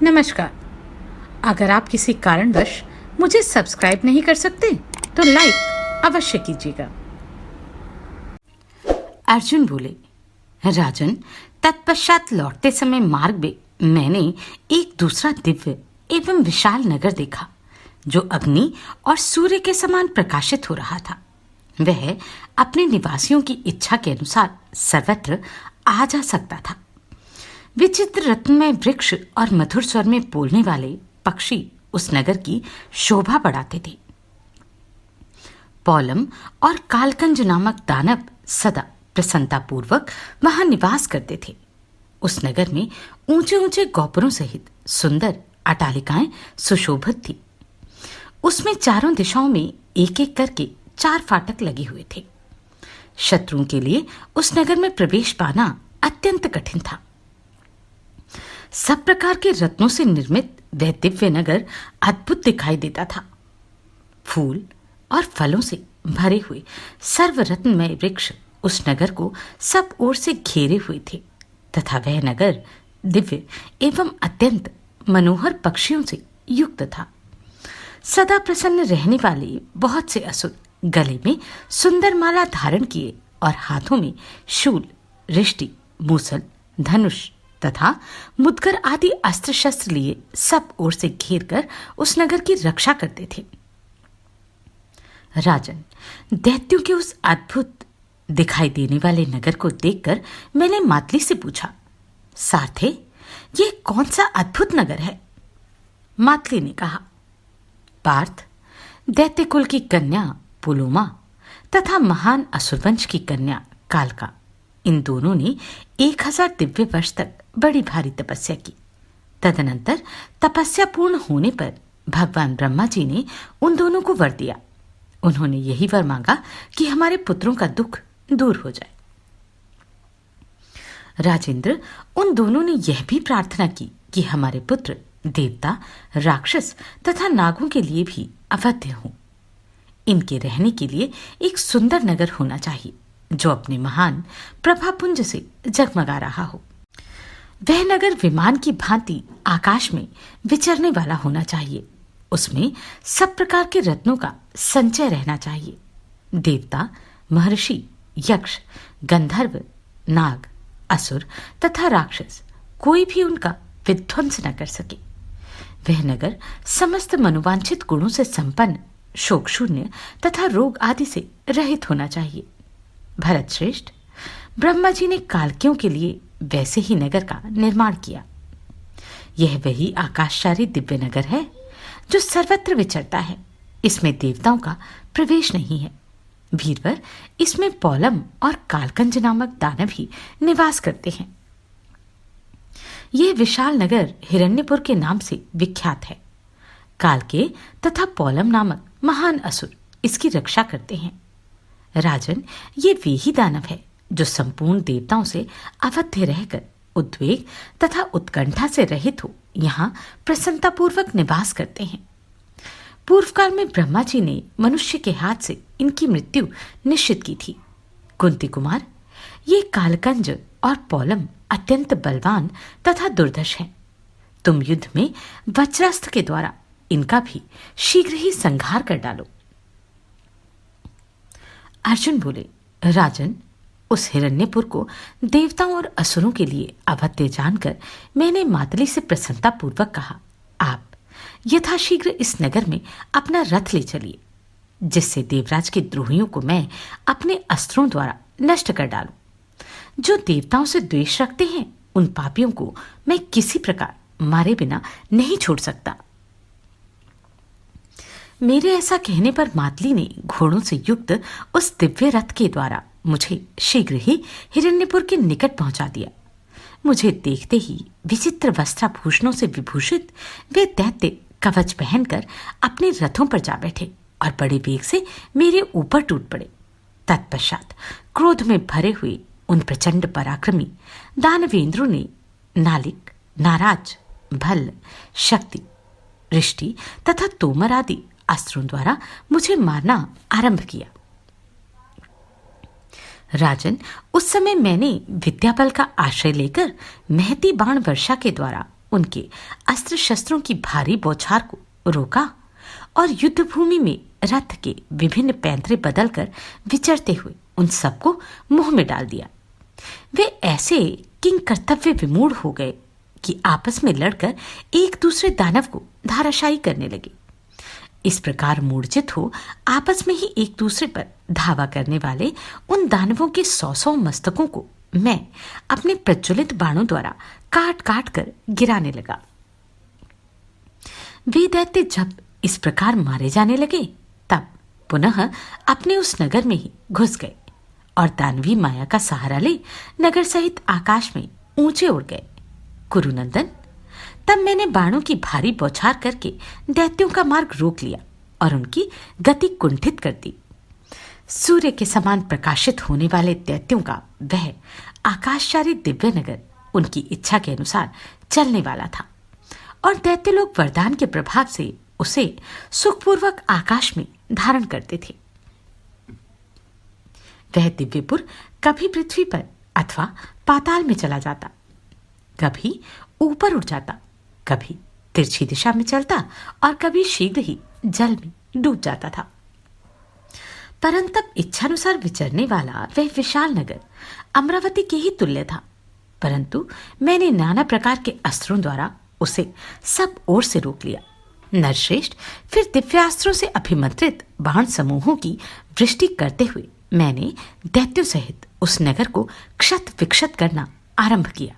नमस्कार। अगर आप किसी कारणवश मुझे सब्सक्राइब नहीं कर सकते तो लाइक अवश्य कीजिएगा। अर्जुन बोले, राजन, तत्पश्चात लौटते समय मार्ग में मैंने एक दूसरा दिव्य एवं विशाल नगर देखा जो अग्नि और सूर्य के समान प्रकाशित हो रहा था। वह अपने निवासियों की इच्छा के अनुसार सर्वत्र आ जा सकता था। विचित्र रत्नमय वृक्ष और मधुर स्वर में बोलने वाले पक्षी उस नगर की शोभा बढ़ाते थे। पौलम और कालकंज नामक दानव सदा प्रसन्नतापूर्वक वहां निवास करते थे। उस नगर में ऊंचे ऊंचे गोपुरों सहित सुंदर अटालिकाएं सुशोभित थी। उसमें चारों दिशाओं में एक एक करके 4 फाटक लगे हुए थे। शत्रुओं के लिए उस नगर में प्रवेश पाना अत्यंत कठिन था। सब प्रकार के रत्नों से निर्मित वह दिव्य नगर अद्भुत दिखाई देता था। फूल और फलों से भरे हुए सर्वरत्नमय वृक्ष उस नगर को सब ओर से घेरे हुए थे तथा वह नगर दिव्य एवं अत्यंत मनोहर पक्षियों से युक्त था। सदा प्रसन्न रहने वाले बहुत से असुर गले में सुंदर माला धारण किए और हाथों में शूल, रिष्टि, मूसल, धनुष तथा मुदगर आदि अस्त्र शस्त्र लिए सब ओर से घेर कर उस नगर की रक्षा करते थे। राजन, दैत्यों के उस अद्भुत दिखाई देने वाले नगर को देखकर मैंने मातली से पूछा, सारथे, ये कौन सा अद्भुत नगर है? मातली ने कहा, पार्थ, दैत्य कुल की कन्या पुलोमा तथा महान असुरवंश की कन्या कालका, इन दोनों ने 1000 दिव्य वर्ष तक बड़ी भारी तपस्या की। तदनंतर तपस्या पूर्ण होने पर भगवान ब्रह्मा जी ने उन दोनों को वर दिया। उन्होंने यही वर मांगा कि हमारे पुत्रों का दुख दूर हो जाए। राजेंद्र, उन दोनों ने यह भी प्रार्थना की कि हमारे पुत्र देवता, राक्षस तथा नागों के लिए भी अवध्य हों। इनके रहने के लिए एक सुंदर नगर होना चाहिए जो अपने महान प्रभापुंज से जगमगा रहा हो। वह नगर विमान की भांति आकाश में विचरने वाला होना चाहिए। उसमें सब प्रकार के रत्नों का संचय रहना चाहिए। देवता, महर्षि, यक्ष, गंधर्व, नाग, असुर तथा राक्षस कोई भी उनका विध्वंस न कर सके। वह नगर समस्त मनोवांछित गुणों से संपन्न, शोक शून्य तथा रोग आदि से रहित होना चाहिए। भरत श्रेष्ठ, ब्रह्मा जी ने कालकियों के लिए वैसे ही नगर का निर्माण किया। यह वही आकाशचारी दिव्य नगर है जो सर्वत्र विचरता है। इसमें देवताओं का प्रवेश नहीं है। वीरवर, इसमें पौलम और कालकंज नामक दानव ही निवास करते हैं। यह विशाल नगर हिरण्यपुर के नाम से विख्यात है। कालके तथा पौलम नामक महान असुर इसकी रक्षा करते हैं। राजन, ये वे ही दानव है जो संपूर्ण देवताओं से अवध्य रहकर उद्वेग तथा उत्कंठा से रहित हो यहाँ प्रसन्नतापूर्वक निवास करते हैं। पूर्व काल में ब्रह्मा जी ने मनुष्य के हाथ से इनकी मृत्यु निश्चित की थी। कुंती कुमार, ये कालकंज और पौलम अत्यंत बलवान तथा दुर्धर्ष हैं। तुम युद्ध में वज्रास्त्र के द्वारा इनका भी शीघ्र ही संहार कर डालो। अर्जुन बोले, राजन, उस हिरण्यपुर को देवताओं और असुरों के लिए अवध्य जानकर मैंने मातली से प्रसन्नतापूर्वक कहा, आप यथाशीघ्र इस नगर में अपना रथ ले चलिए, जिससे देवराज के द्रोहियों को मैं अपने अस्त्रों द्वारा नष्ट कर डालूं। जो देवताओं से द्वेष रखते हैं उन पापियों को मैं किसी प्रकार मारे बिना नहीं छोड़ सकता। मेरे ऐसा कहने पर मातली ने घोड़ों से युक्त उस दिव्य रथ के द्वारा मुझे शीघ्र ही हिरण्यपुर के निकट पहुंचा दिया। मुझे देखते ही विचित्र वस्त्राभूषणों से विभूषित वे दैत्य कवच पहनकर अपने रथों पर जा बैठे और बड़े वेग से मेरे ऊपर टूट पड़े। तत्पश्चात क्रोध में भरे हुए उन प्रचंड पराक्रमी दानवेंद्रों ने नालिक, नाराज, भल्ल, शक्ति, रिष्टि तथा तोमर आदि अस्त्रों द्वारा मुझे मारना आरंभ किया। राजन, उस समय मैंने विद्याबल का आश्रय लेकर महती बाण वर्षा के द्वारा उनके अस्त्र शस्त्रों की भारी बौछार को रोका और युद्ध भूमि में रथ के विभिन्न पैंतरे बदलकर विचरते हुए उन सबको मुंह में डाल दिया। वे ऐसे किंग कर्तव्य विमूढ़ हो गए कि आपस में लड़कर एक दूसरे दानव को धाराशायी करने लगे। इस प्रकार मूर्छित हो आपस में ही एक दूसरे पर धावा करने वाले उन दानवों के 100 मस्तकों को मैं अपने प्रज्वलित बाणों द्वारा काट काट कर गिराने लगा। वे दैत्य जब इस प्रकार मारे जाने लगे तब पुनः अपने उस नगर में ही घुस गए और दानवी माया का सहारा ले नगर सहित आकाश में ऊंचे उड़ गए। कुरुनंदन, तब मैंने बाणों की भारी बौछार करके दैत्यों का मार्ग रोक लिया और उनकी गति कुंठित कर दी। सूर्य के समान प्रकाशित होने वाले दैत्यों का वह आकाशचारी दिव्य नगर उनकी इच्छा के अनुसार चलने वाला था और दैत्य लोग वरदान के प्रभाव से उसे सुखपूर्वक आकाश में धारण करते थे। वह दिव्यपुर कभी पृथ्वी पर अथवा पाताल में चला जाता, कभी ऊपर उड़ जाता, कभी तिरछी दिशा में चलता और कभी शीघ्र ही जल में डूब जाता था। परंतु इच्छानुसार विचरने वाला वह विशाल नगर अमरावती के ही तुल्य था, परंतु मैंने नाना प्रकार के अस्त्रों द्वारा उसे सब ओर से रोक लिया। नरश्रेष्ठ फिर दिव्यास्त्रों से अभिमंत्रित बाण समूहों की वृष्टि करते हुए मैंने दैत्यों सहित उस नगर को क्षत विक्षत करना आरंभ किया।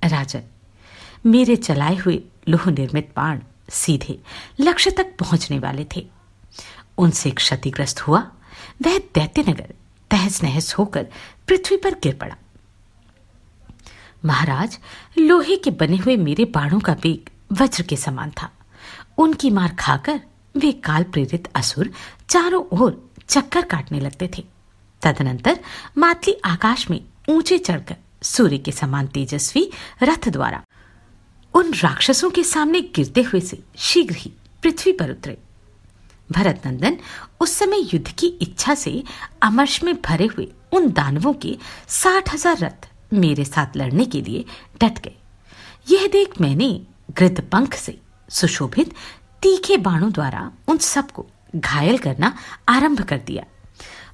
राजन, मेरे चलाए हुए लोह निर्मित बाण सीधे लक्ष्य तक पहुंचने वाले थे। उनसे क्षतिग्रस्त हुआ वह दैत्य नगर तहस नहस होकर पृथ्वी पर गिर पड़ा। महाराज, लोहे के बने हुए मेरे बाणों का वेग वज्र के समान था। उनकी मार खाकर वे काल प्रेरित असुर चारों ओर चक्कर काटने लगते थे। तदनंतर मातली आकाश में ऊंचे चढ़कर सूर्य के समान तेजस्वी रथ द्वारा उन राक्षसों के सामने गिरते हुए से शीघ्र ही पृथ्वी पर उतरे। भरत नंदन उस समय युद्ध की इच्छा से अमर्ष में भरे हुए उन दानवों के 60,000 रथ मेरे साथ लड़ने के लिए डट गए। यह देख मैंने गृध पंख से सुशोभित तीखे बाणों द्वारा उन सबको घायल करना आरंभ कर दिया,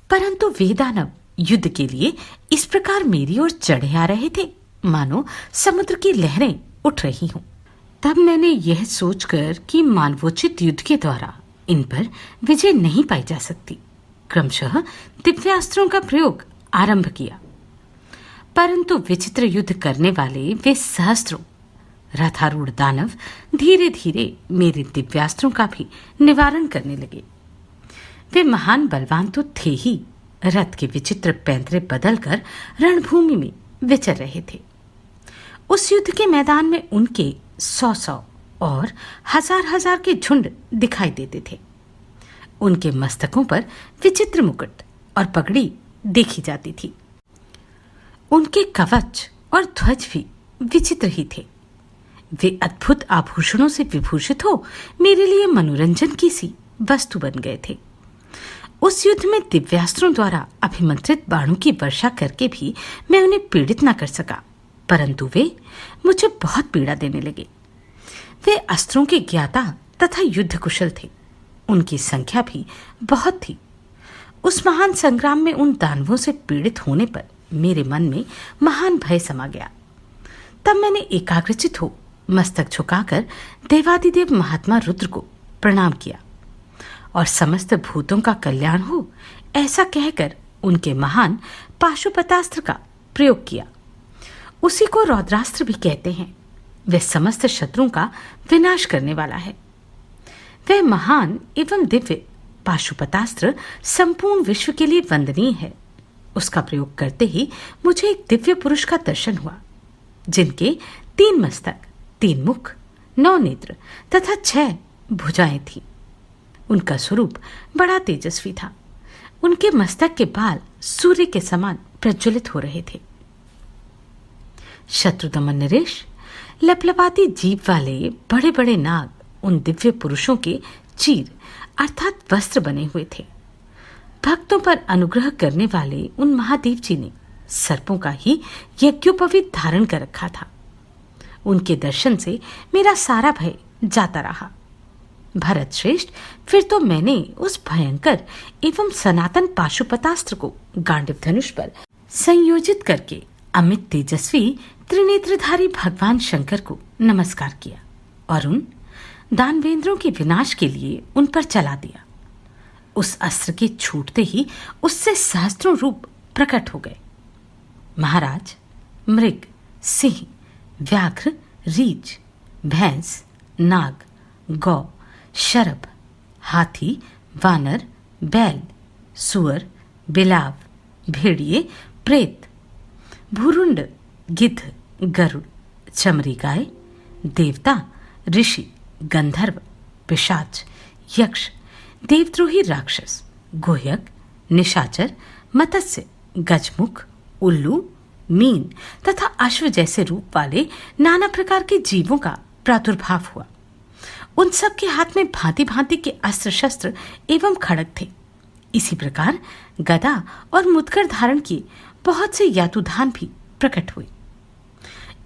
परंतु वे दानव युद्ध के लिए इस प्रकार मेरी ओर चढ़े आ रहे थे मानो समुद्र की लहरें उठ रही हों। तब मैंने यह सोचकर कि मानवोचित युद्ध के द्वारा इन पर विजय नहीं पाई जा सकती, क्रमशः दिव्यास्त्रों का प्रयोग आरंभ किया। परंतु विचित्र युद्ध करने वाले वे सहस्त्रों रथारूढ़ दानव धीरे धीरे मेरे दिव्यास्त्रों का भी निवारण करने लगे। वे महान बलवान तो थे ही, रथ के विचित्र पैंतरे बदलकर रणभूमि में विचर रहे थे। उस युद्ध के मैदान में उनके 100 और 1000 के झुंड दिखाई देते थे। उनके मस्तकों पर विचित्र मुकुट और पगड़ी देखी जाती थी। उनके कवच और ध्वज भी विचित्र ही थे। वे अद्भुत आभूषणों से विभूषित हो मेरे लिए मनोरंजन की सी वस्तु बन गए थे। उस युद्ध में दिव्यास्त्रों द्वारा अभिमंत्रित बाणों की वर्षा करके भी मैं उन्हें पीड़ित न कर सका, परंतु वे मुझे बहुत पीड़ा देने लगे। वे अस्त्रों के ज्ञाता तथा युद्ध कुशल थे। उनकी संख्या भी बहुत थी। उस महान संग्राम में उन दानवों से पीड़ित होने पर मेरे मन में महान भय समा गया। तब मैंने एकाग्रचित हो मस्तक झुकाकर देवादिदेव महात्मा रुद्र को प्रणाम किया और समस्त भूतों का कल्याण हो ऐसा कहकर उनके महान पाशुपतास्त्र का प्रयोग किया। उसी को रौद्रास्त्र भी कहते हैं। वह समस्त शत्रुओं का विनाश करने वाला है। वह महान एवं दिव्य पाशुपतास्त्र संपूर्ण विश्व के लिए वंदनीय है। उसका प्रयोग करते ही मुझे एक दिव्य पुरुष का दर्शन हुआ, जिनके 3 मस्तक, 3 मुख, 9 नेत्र तथा 6 भुजाएं थी। उनका स्वरूप बड़ा तेजस्वी था। उनके मस्तक के बाल सूर्य के समान प्रज्वलित हो रहे थे। शत्रुदमन नरेश, लपलपाती जीभ वाले बड़े बड़े नाग उन दिव्य पुरुषों के चीर अर्थात वस्त्र बने हुए थे। भक्तों पर अनुग्रह करने वाले उन महादेव जी ने सर्पों का ही यज्ञोपवीत धारण कर रखा था। उनके दर्शन से मेरा सारा भय जाता रहा। भरत श्रेष्ठ, फिर तो मैंने उस भयंकर एवं सनातन पाशुपतास्त्र को गांडीव धनुष पर संयोजित करके अमित तेजस्वी त्रिनेत्रधारी भगवान शंकर को नमस्कार किया और उन दानवेंद्रों के विनाश के लिए उन पर चला दिया। उस अस्त्र के छूटते ही उससे सहस्त्रों रूप प्रकट हो गए। महाराज, मृग, सिंह, व्याघ्र, रीछ, भैंस, नाग, गौ, शरभ, हाथी, वानर, बैल, सुअर, बिलाव, भेड़िए, प्रेत, भूरुंड, गिद्ध, गरुड़, चमरी गाय, देवता, ऋषि, गंधर्व, पिशाच, यक्ष, देवद्रोही राक्षस, गुह्यक, निशाचर, मत्स्य, गजमुख, उल्लू, मीन तथा अश्व जैसे रूप वाले नाना प्रकार के जीवों का प्रादुर्भाव हुआ। उन सब के हाथ में भांति भांति के अस्त्र शस्त्र एवं खड़ग थे। इसी प्रकार गदा और मुदगर धारण किए बहुत से यातुधान भी प्रकट हुए।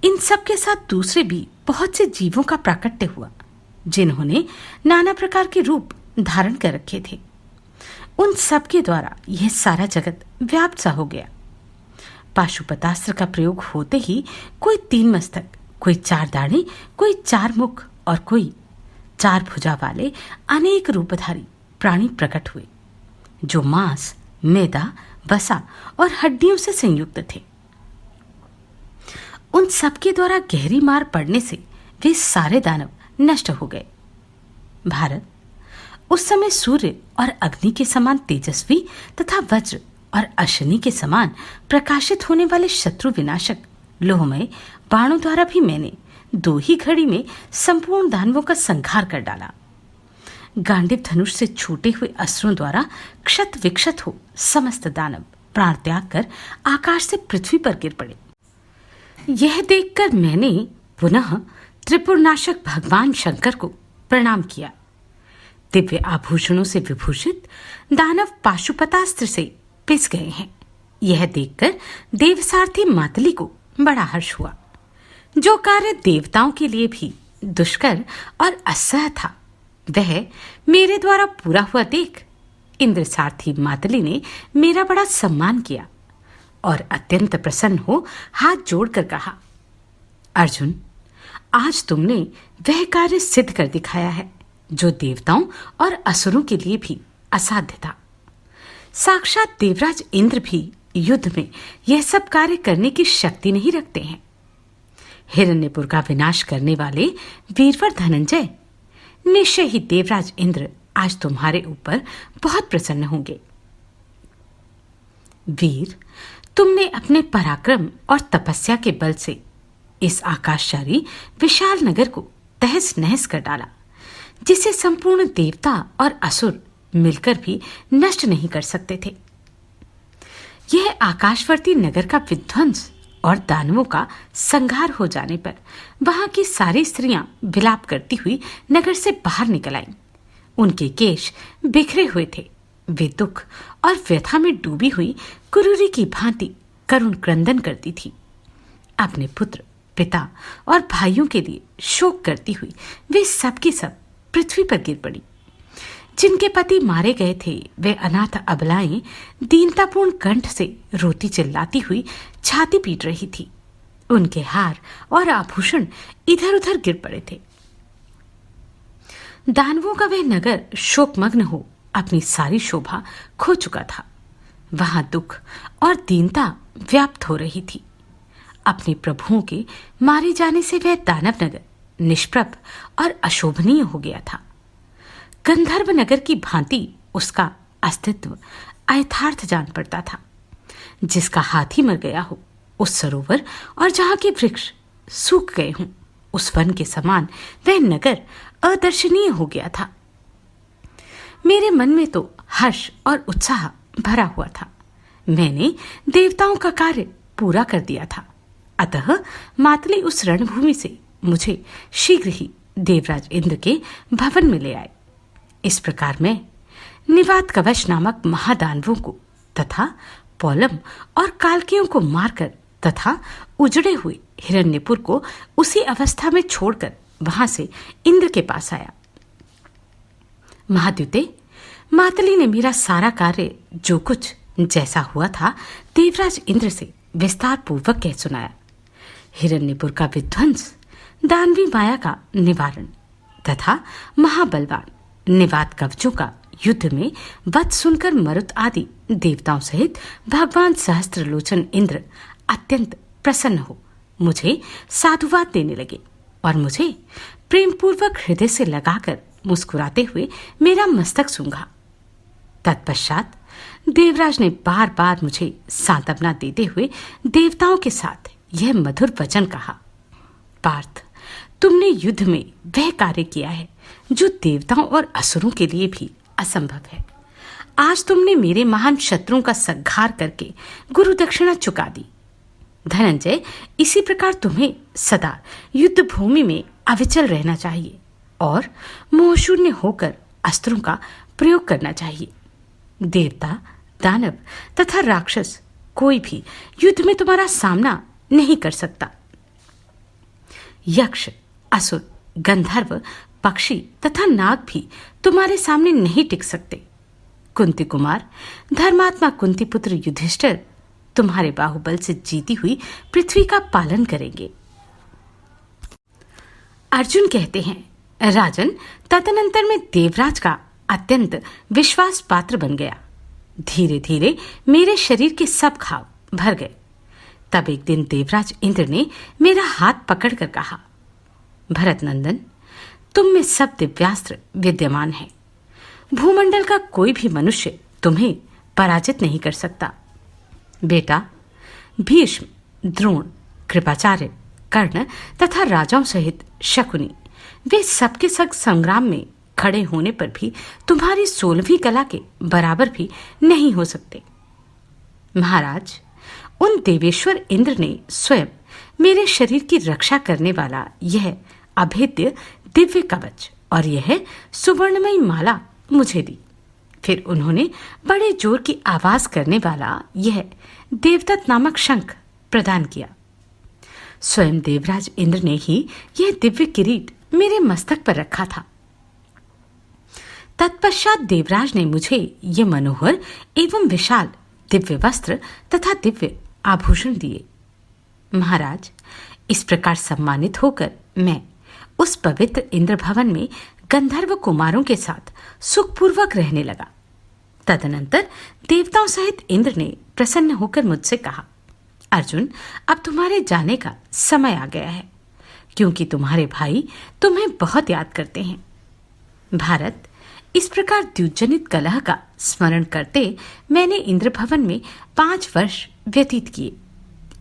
इन सब के साथ दूसरे भी बहुत से जीवों का प्राकट्य हुआ, जिन्होंने नाना प्रकार के रूप धारण कर रखे थे। उन सब के द्वारा यह सारा जगत व्याप्त सा हो गया। पाशुपतास्त्र का प्रयोग होते ही कोई 3 मस्तक, कोई 4 दाढ़ी, कोई 4 मुख और कोई 4 भुजा वाले अनेक रूपधारी प्राणी प्रकट हुए, जो मांस, मैदा, वसा और हड्डियों से संयुक्त थे। उन सबके द्वारा गहरी मार पड़ने से वे सारे दानव नष्ट हो गए। भारत, उस समय सूर्य और अग्नि के समान तेजस्वी तथा वज्र और अश्विनी के समान प्रकाशित होने वाले शत्रु विनाशक लोहमय बाणों द्वारा भी मैंने 2 ही घड़ी में संपूर्ण दानवों का संहार कर डाला। गांडीव धनुष से छूटे हुए अस्त्रों द्वारा क्षत विक्षत हो समस्त दानव प्राण त्याग कर आकाश से पृथ्वी पर गिर पड़े। यह देखकर मैंने पुनः त्रिपुरनाशक भगवान शंकर को प्रणाम किया। दिव्य आभूषणों से विभूषित दानव पाशुपतास्त्र से पिस गए हैं। यह देखकर देवसारथी मातली को बड़ा हर्ष हुआ। जो कार्य देवताओं के लिए भी दुष्कर और असह्य था, वह मेरे द्वारा पूरा हुआ देख इंद्र सारथी मातली ने मेरा बड़ा सम्मान किया और अत्यंत प्रसन्न हो हाथ जोड़कर कहा, अर्जुन, आज तुमने वह कार्य सिद्ध कर दिखाया है जो देवताओं और असुरों के लिए भी असाध्य था। साक्षात देवराज इंद्र भी युद्ध में यह सब कार्य करने की शक्ति नहीं रखते हैं। हिरण्यपुर का विनाश करने वाले वीरवर धनंजय, निश्चय ही देवराज इंद्र आज तुम्हारे ऊपर बहुत प्रसन्न होंगे। वीर, तुमने अपने पराक्रम और तपस्या के बल से इस आकाशचारी विशाल नगर को तहस नहस कर डाला, जिसे संपूर्ण देवता और असुर मिलकर भी नष्ट नहीं कर सकते थे। यह आकाशवर्ती नगर का विध्वंस और दानवों का संहार हो जाने पर वहां की सारी स्त्रियां विलाप करती हुई नगर से बाहर निकल आईं। उनके केश बिखरे हुए थे। वे दुख और व्यथा में डूबी हुई कुरूरी की भांति करुण क्रंदन करती थी। अपने पुत्र, पिता और भाइयों के लिए शोक करती हुई वे सब की सब पृथ्वी पर गिर पड़ी। जिनके पति मारे गए थे, वे अनाथ अबलाएं दीनतापूर्ण कंठ से रोती चिल्लाती हुई छाती पीट रही थी। उनके हार और आभूषण इधर उधर गिर पड़े थे। दानवों का वह नगर शोकमग्न हो अपनी सारी शोभा खो चुका था। वहां दुख और दीनता व्याप्त हो रही थी। अपने प्रभुओं के मारे जाने से वह दानव नगर निष्प्रभ और अशोभनीय हो गया था। गंधर्व नगर की भांति उसका अस्तित्व अयथार्थ जान पड़ता था। जिसका हाथी मर गया हो, उस सरोवर और जहां के वृक्ष सूख गए हों, उस वन के समान वह नगर अदर्शनीय हो गया था। मेरे मन में तो हर्ष और उत्साह भरा हुआ था। मैंने देवताओं का कार्य पूरा कर दिया था। अतः मातली उस रणभूमि से मुझे शीघ्र ही देवराज इंद्र के भवन में ले आए। इस प्रकार मैं निवात कवच नामक महादानवों को तथा पौलम और कालकियों को मारकर तथा उजड़े हुए हिरण्यपुर को उसी अवस्था में छोड़कर वहां से इंद्र के पास आया। महाद्युते, मातली ने मेरा सारा कार्य जो कुछ जैसा हुआ था देवराज इंद्र से विस्तार पूर्वक कह सुनाया। हिरण्यपुर का विध्वंस, दानवी माया का निवारण तथा महाबलवान निवात कवचों का युद्ध में वध सुनकर मरुत आदि देवताओं सहित भगवान सहस्त्रलोचन इंद्र अत्यंत प्रसन्न हो मुझे साधुवाद देने लगे और मुझे प्रेमपूर्वक हृदय से लगाकर मुस्कुराते हुए मेरा मस्तक सूंघा। तत्पश्चात देवराज ने बार बार मुझे सांत्वना देते हुए देवताओं के साथ यह मधुर वचन कहा। पार्थ, तुमने युद्ध में वह कार्य किया है जो देवताओं और असुरों के लिए भी असंभव है। आज तुमने मेरे महान शत्रुओं का संहार करके गुरु दक्षिणा चुका दी। धनंजय, इसी प्रकार तुम्हें सदा युद्ध भूमि में अविचल रहना चाहिए और मोहशून्य होकर अस्त्रों का प्रयोग करना चाहिए। देवता, दानव तथा राक्षस कोई भी युद्ध में तुम्हारा सामना नहीं कर सकता। यक्ष, असुर, गंधर्व, पक्षी तथा नाग भी तुम्हारे सामने नहीं टिक सकते। कुंती कुमार, धर्मात्मा कुंती पुत्र युधिष्ठिर तुम्हारे बाहुबल से जीती हुई पृथ्वी का पालन करेंगे। अर्जुन कहते हैं, राजन, तदनंतर मैं देवराज का अत्यंत विश्वास पात्र बन गया। धीरे धीरे मेरे शरीर के सब घाव भर गए। तब एक दिन देवराज इंद्र ने मेरा हाथ पकड़कर कहा, भरत नंदन, तुम में सब दिव्यास्त्र विद्यमान है। भूमंडल का कोई भी मनुष्य तुम्हें पराजित नहीं कर सकता। बेटा, भीष्म, द्रोण, कृपाचार्य, कर्ण तथा राजाओं सहित शकुनी, वे सबके सब संग्राम में खड़े होने पर भी तुम्हारी 16वीं कला के बराबर भी नहीं हो सकते। महाराज, उन देवेश्वर इंद्र ने स्वयं मेरे शरीर की रक्षा करने वाला यह अभेद्य दिव्य कवच और यह सुवर्णमयी माला मुझे दी। फिर उन्होंने बड़े जोर की आवाज करने वाला यह देवदत्त नामक शंख प्रदान किया। स्वयं देवराज इंद्र ने ही यह दिव्य किरीट मेरे मस्तक पर रखा था। तत्पश्चात देवराज ने मुझे ये मनोहर एवं विशाल दिव्य वस्त्र तथा दिव्य आभूषण दिए। महाराज, इस प्रकार सम्मानित होकर मैं उस पवित्र इंद्र भवन में गंधर्व कुमारों के साथ सुखपूर्वक रहने लगा। तदनंतर देवताओं सहित इंद्र ने प्रसन्न होकर मुझसे कहा, अर्जुन, अब तुम्हारे जाने का समय आ गया है, क्योंकि तुम्हारे भाई तुम्हें बहुत याद करते हैं। भारत, इस प्रकार द्युजनित कलह का स्मरण करते मैंने इंद्र भवन में 5 वर्ष व्यतीत किए।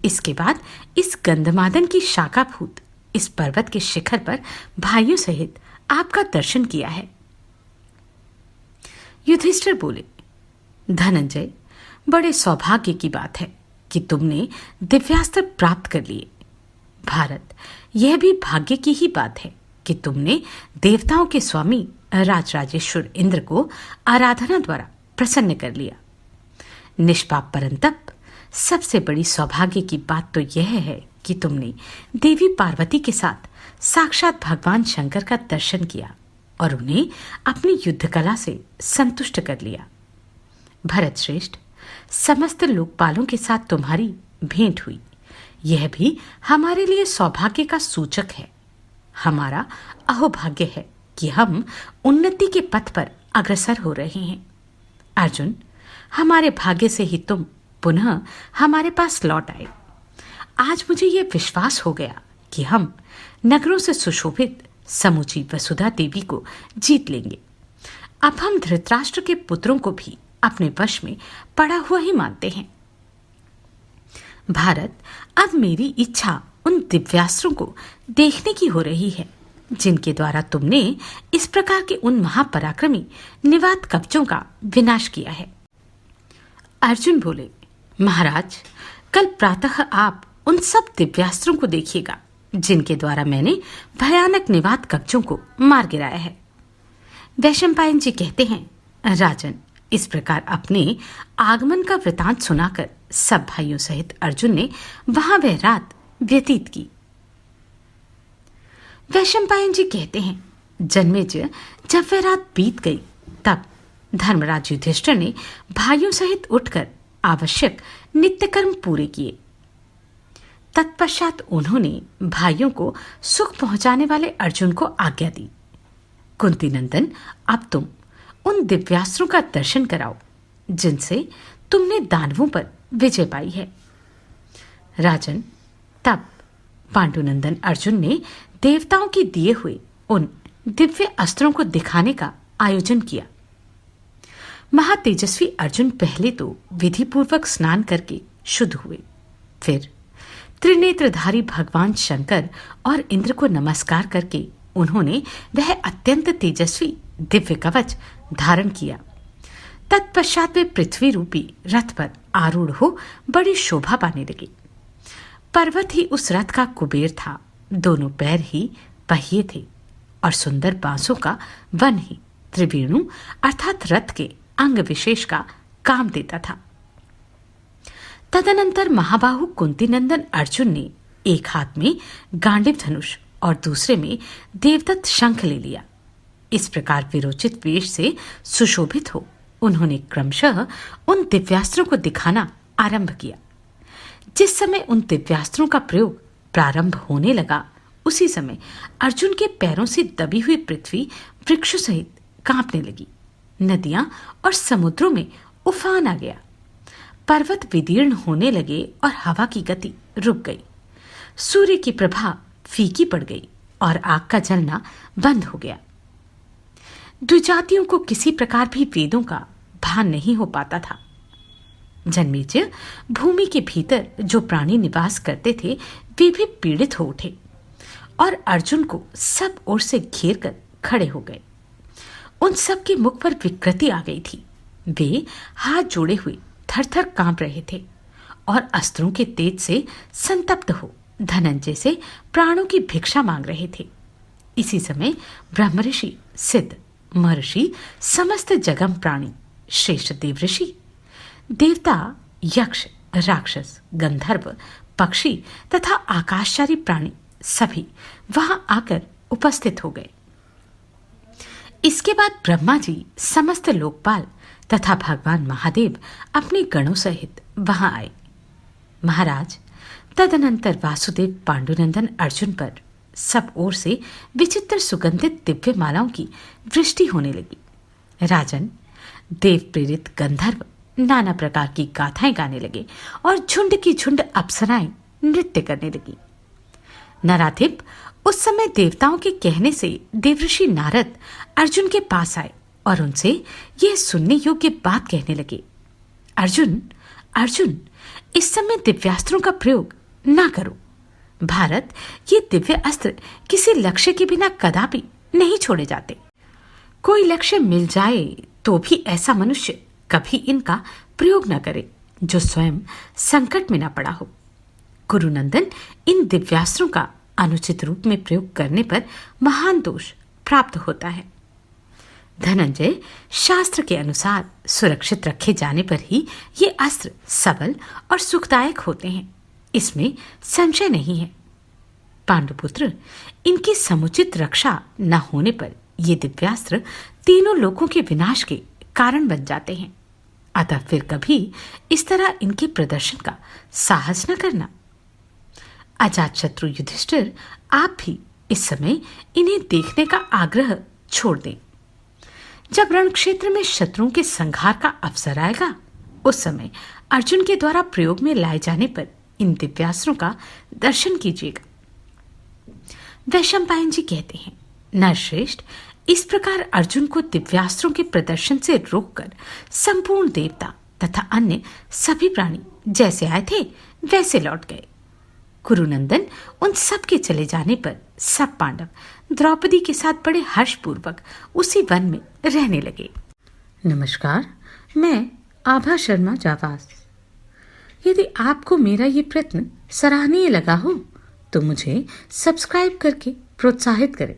इसके बाद इस गंधमादन की शाखाभूत इस पर्वत के शिखर पर भाइयों सहित आपका दर्शन किया है। युधिष्ठिर बोले, धनंजय, बड़े सौभाग्य की बात है कि तुमने दिव्यास्त्र प्राप्त कर लिए। भारत, यह भी भाग्य की ही बात है कि तुमने देवताओं के स्वामी राजराजेश्वर इंद्र को आराधना द्वारा प्रसन्न कर लिया। निष्पाप परंतप, सबसे बड़ी सौभाग्य की बात तो यह है कि तुमने देवी पार्वती के साथ साक्षात भगवान शंकर का दर्शन किया और उन्हें अपनी युद्ध कला से संतुष्ट कर लिया। भरत श्रेष्ठ, समस्त लोकपालों के साथ तुम्हारी भेंट हुई, यह भी हमारे लिए सौभाग्य का सूचक है। हमारा अहोभाग्य है कि हम उन्नति के पथ पर अग्रसर हो रहे हैं। अर्जुन, हमारे भाग्य से ही तुम पुनः हमारे पास लौट आए। आज मुझे यह विश्वास हो गया कि हम नगरों से सुशोभित समूची वसुधा देवी को जीत लेंगे। अब हम धृतराष्ट्र के पुत्रों को भी अपने वश में पड़ा हुआ ही मानते हैं। भारत, अब मेरी इच्छा उन दिव्यास्त्रों को देखने की हो रही है जिनके द्वारा तुमने इस प्रकार के उन महापराक्रमी निवात कवचों का विनाश किया है। अर्जुन बोले, महाराज, कल प्रातः आप उन सब दिव्यास्त्रों को देखिएगा जिनके द्वारा मैंने भयानक निवात कवचों को मार गिराया है। वैशंपायन जी कहते हैं, राजन, इस प्रकार अपने आगमन का वृतांत सुनाकर सब भाइयों सहित अर्जुन ने वहां वह रात व्यतीत की। वैशंपायन जी कहते हैं, जन्मेजय जब वह रात बीत गई तब धर्मराज युधिष्ठिर ने भाइयों सहित उठकर आवश्यक नित्य कर्म पूरे किए। तत्पश्चात उन्होंने भाइयों को सुख पहुंचाने वाले अर्जुन को आज्ञा दी, कुंती नंदन, अब तुम उन दिव्यास्त्रों का दर्शन कराओ जिनसे तुमने दानवों पर विजय पाई है। राजन, तब पांडुनंदन अर्जुन ने देवताओं के दिए हुए उन दिव्य अस्त्रों को दिखाने का आयोजन किया। महातेजस्वी अर्जुन पहले तो विधिपूर्वक स्नान करके शुद्ध हुए, फिर त्रिनेत्रधारी भगवान शंकर और इंद्र को नमस्कार करके उन्होंने वह अत्यंत तेजस्वी दिव्य कवच धारण किया। तत्पश्चात वे पृथ्वी रूपी रथ पर आरूढ़ हो बड़ी शोभा पाने लगे। पर्वत ही उस रथ का कुबेर था, दोनों पैर ही पहिए थे और सुंदर बांसों का वन ही त्रिवेणु अर्थात रथ के अंग विशेष का काम देता था। तदनंतर महाबाहु कुंतीनंदन अर्जुन ने एक हाथ में गांडीव धनुष और दूसरे में देवदत्त शंख ले लिया। इस प्रकार विरोचित वेश से सुशोभित हो उन्होंने क्रमशः उन दिव्यास्त्रों को दिखाना आरंभ किया। जिस समय उन दिव्यास्त्रों का प्रयोग प्रारंभ होने लगा, उसी समय अर्जुन के पैरों से दबी हुई पृथ्वी वृक्षों सहित कांपने लगी। नदियां और समुद्रों में उफान आ गया। पर्वत विदीर्ण होने लगे और हवा की गति रुक गई। सूर्य की प्रभा फीकी पड़ गई और आग का जलना बंद हो गया। द्विजातियों को किसी प्रकार भी वेदों का भान नहीं हो पाता था। जन्मेजय, भूमि के भीतर जो प्राणी निवास करते थे वे भी पीड़ित हो उठे और अर्जुन को सब ओर से घेर कर खड़े हो गए। उन सब के मुख पर विकृति आ गई थी। वे हाथ जोड़े हुए थर-थर कांप रहे थे और अस्त्रों के तेज से संतप्त हो धनंजय से प्राणों की भिक्षा मांग रहे थे। इसी समय ब्रह्मऋषि, सिद्ध, महर्षि, समस्त जगम प्राणी, श्रेष्ठ देवऋषि, देवता, यक्ष, राक्षस, गंधर्व, पक्षी तथा आकाशचारी प्राणी सभी वहां आकर उपस्थित हो गए। इसके बाद ब्रह्मा जी, समस्त लोकपाल तथा भगवान महादेव अपने गणों सहित वहां आए। महाराज, तदनंतर वासुदेव पांडुनंदन अर्जुन पर सब ओर से विचित्र सुगंधित दिव्य मालाओं की वृष्टि होने लगी। राजन, देव प्रेरित गंधर्व नाना प्रकार की गाथाएं गाने लगे और झुंड की झुंड अप्सराएं नृत्य करने लगी। नराधिप, उस समय देवताओं के कहने से देवऋषि नारद अर्जुन के पास आए और उनसे यह सुनने योग्य बात कहने लगे, अर्जुन, अर्जुन, इस समय दिव्यास्त्रों का प्रयोग ना करो। भारत, ये दिव्य अस्त्र किसी लक्ष्य के बिना कदापि नहीं छोड़े जाते। कोई लक्ष्य मिल जाए तो भी ऐसा मनुष्य कभी इनका प्रयोग न करे जो स्वयं संकट में न पड़ा हो। कुरुनंदन, इन दिव्यास्त्रों का अनुचित रूप में प्रयोग करने पर महान दोष प्राप्त होता है। धनंजय, शास्त्र के अनुसार सुरक्षित रखे जाने पर ही ये अस्त्र सबल और सुखदायक होते हैं, इसमें संशय नहीं है। पांडुपुत्र, इनकी समुचित रक्षा न होने पर ये दिव्यास्त्र तीनों लोकों के विनाश के कारण बन जाते हैं। अतः फिर कभी इस तरह इनके प्रदर्शन का साहस न करना। अजातशत्रु युधिष्ठिर, आप भी इस समय इन्हें देखने का आग्रह छोड़ दें। जब रण क्षेत्र में शत्रुओं के संहार का अवसर आएगा, उस समय अर्जुन के द्वारा प्रयोग में लाए जाने पर इन दिव्यास्त्रों का दर्शन कीजिएगा। वैशंपायन जी कहते हैं, नरश्रेष्ठ, इस प्रकार अर्जुन को दिव्यास्त्रों के प्रदर्शन से रोककर संपूर्ण देवता तथा अन्य सभी प्राणी जैसे आए थे वैसे लौट गए। कुरुनंदन, उन सब के चले जाने पर सब पांडव द्रौपदी के साथ बड़े हर्षपूर्वक उसी वन में रहने लगे। नमस्कार, मैं आभा शर्मा जावास। यदि आपको मेरा ये प्रयत्न सराहनीय लगा हो तो मुझे सब्सक्राइब करके प्रोत्साहित करें।